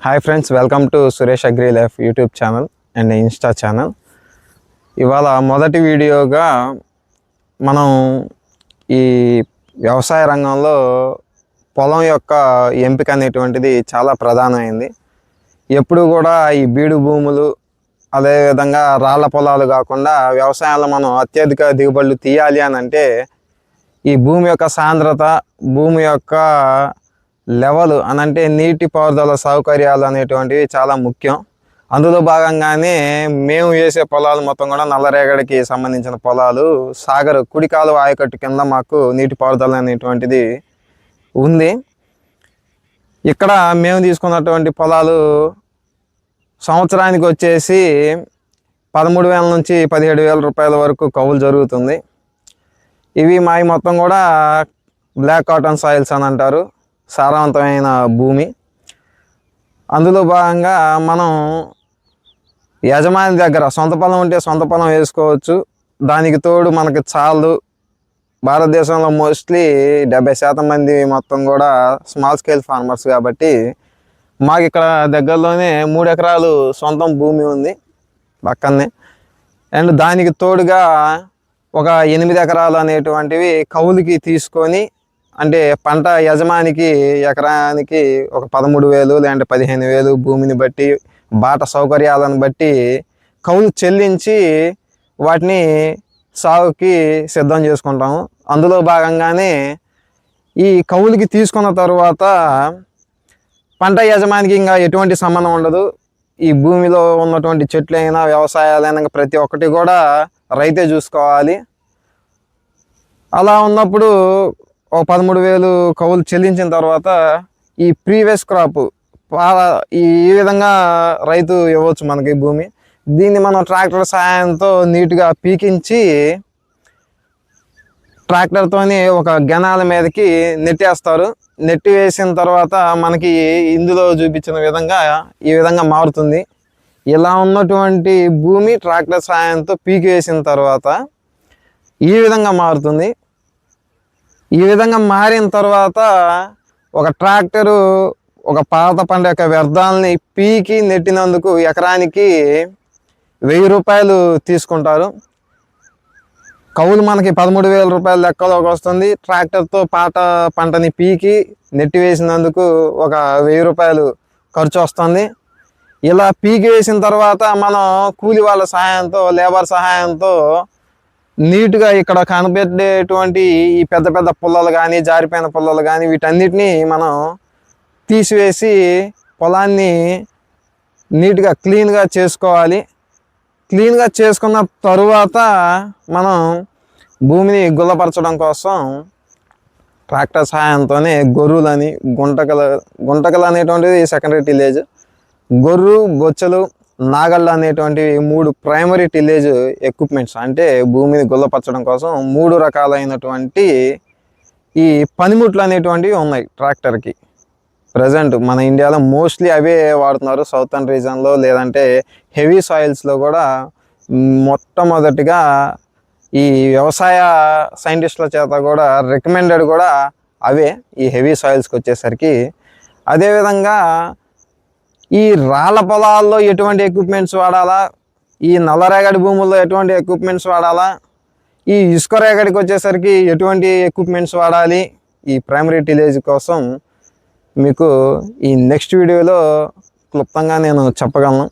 Hi friends, welcome to Suresh agri life YouTube channel and Insta channel. ఇవాళ మొదటి వీడియోగా మనం ఈ వ్యవసాయ రంగంలో పొలం యొక్క ఎంపిక అనేటువంటిది చాలా ప్రధానమైంది. ఎప్పుడు కూడా ఈ బీడు భూములు అదేవిధంగా రాళ్ల పొలాలు కాకుండా వ్యవసాయంలో మనం అత్యధిక దిగుబడులు తీయాలి అని అంటే ఈ భూమి యొక్క సాంద్రత, భూమి యొక్క లెవెల్ అనంటే నీటి పారుదల సౌకర్యాలు అనేటువంటివి చాలా ముఖ్యం. అందులో భాగంగానే మేము వేసే పొలాలు మొత్తం కూడా నల్లరేగడికి సంబంధించిన పొలాలు. సాగర్ కుడికాలువ ఆయకట్టు కింద మాకు నీటి పారుదల అనేటువంటిది ఉంది. ఇక్కడ మేము తీసుకున్నటువంటి పొలాలు సంవత్సరానికి వచ్చేసి 13,000 నుంచి 17,000 రూపాయల వరకు కౌలు జరుగుతుంది. ఇవి మావి మొత్తం కూడా బ్లాక్ కాటన్ సాయిల్స్ అని అంటారు, సారవంతమైన భూమి. అందులో భాగంగా మనం యజమాని దగ్గర సొంత పొలం ఉంటే సొంత పొలం వేసుకోవచ్చు. దానికి తోడు మనకి చాలు. భారతదేశంలో మోస్ట్లీ 70% మంది మొత్తం కూడా స్మాల్ స్కేల్ ఫార్మర్స్ కాబట్టి మాకు ఇక్కడ దగ్గరలోనే 3 ఎకరాలు సొంతం భూమి ఉంది పక్కనే. అండ్ దానికి తోడుగా ఒక 8 ఎకరాలు అనేటువంటివి కౌలుకి తీసుకొని, అంటే పంట యజమానికి ఎకరానికి ఒక 13,000 లేదంటే 15,000 భూమిని బట్టి, బాట సౌకర్యాలను బట్టి కౌలు చెల్లించి వాటిని సాగుకి సిద్ధం చేసుకుంటాము. అందులో భాగంగానే ఈ కౌలుకి తీసుకున్న తర్వాత పంట యజమానికి ఇంకా ఎటువంటి సంబంధం ఉండదు. ఈ భూమిలో ఉన్నటువంటి చెట్లైనా వ్యవసాయాలైనా ప్రతి ఒక్కటి కూడా రైతే చూసుకోవాలి. అలా ఉన్నప్పుడు ఒక 13,000 కౌలు చెల్లించిన తర్వాత ఈ ప్రీవియస్ క్రాప్ ఈ విధంగా రైతు ఇవ్వచ్చు మనకి భూమి. దీన్ని మనం ట్రాక్టర్ సహాయంతో నీట్గా పీకించి ట్రాక్టర్తోని ఒక గెనాల మీదకి నెట్టేస్తారు. నెట్టి వేసిన తర్వాత మనకి ఇందులో చూపించిన విధంగా ఈ విధంగా మారుతుంది. ఇలా ఉన్నటువంటి భూమి ట్రాక్టర్ సహాయంతో పీకి వేసిన తర్వాత ఈ విధంగా మారుతుంది. ఈ విధంగా మారిన తర్వాత ఒక ట్రాక్టరు ఒక పాత పంట యొక్క వ్యర్థాలని పీకి నెట్టినందుకు ఎకరానికి 1,000 రూపాయలు తీసుకుంటారు. కౌలు మనకి 13,000 రూపాయల లెక్కలోకి వస్తుంది. ట్రాక్టర్తో పాత పంటని పీకి నెట్టి వేసినందుకు ఒక 1,000 రూపాయలు ఖర్చు వస్తుంది. ఇలా పీకి వేసిన తర్వాత మనం కూలి వాళ్ళ సహాయంతో, లేబర్ సహాయంతో నీట్గా ఇక్కడ కనిపెట్టేటువంటి ఈ పెద్ద పెద్ద పుల్లలు కానీ, జారిపోయిన పుల్లలు కానీ వీటన్నిటినీ మనం తీసివేసి పొలాన్ని నీట్గా క్లీన్గా చేసుకోవాలి. క్లీన్గా చేసుకున్న తరువాత మనం భూమిని గుల్లపరచడం కోసం ట్రాక్టర్ సహాయంతోనే గొర్రులని, గుంటకలు అనేటువంటిది సెకండరీ టిల్లేజ్, గొర్రు, బొచ్చలు, నాగళ్ళు అనేటువంటివి 3 ప్రైమరీ టిల్లేజ్ ఎక్విప్మెంట్స్. అంటే భూమిని గుల్లపరచడం కోసం 3 రకాలైనటువంటి ఈ పనిముట్లు అనేటువంటివి ఉన్నాయి ట్రాక్టర్కి. ప్రజెంట్ మన ఇండియాలో మోస్ట్లీ అవే వాడుతున్నారు. సౌతర్న్ రీజన్లో లేదంటే హెవీ సాయిల్స్లో కూడా మొట్టమొదటిగా ఈ వ్యవసాయ సైంటిస్టుల చేత కూడా రికమెండెడ్ కూడా అవే ఈ హెవీ సాయిల్స్కి వచ్చేసరికి. అదేవిధంగా ఈ రాళ్ళ పొలాల్లో ఎటువంటి ఎక్విప్మెంట్స్ వాడాలా, ఈ నల్లరేగడి భూముల్లో ఎటువంటి ఎక్విప్మెంట్స్ వాడాలా, ఈ ఇసుక రేగడికి వచ్చేసరికి ఎటువంటి ఎక్విప్మెంట్స్ వాడాలి, ఈ ప్రైమరీ టిలేజ్ కోసం మీకు ఈ నెక్స్ట్ వీడియోలో క్లుప్తంగా నేను చెప్పగలను.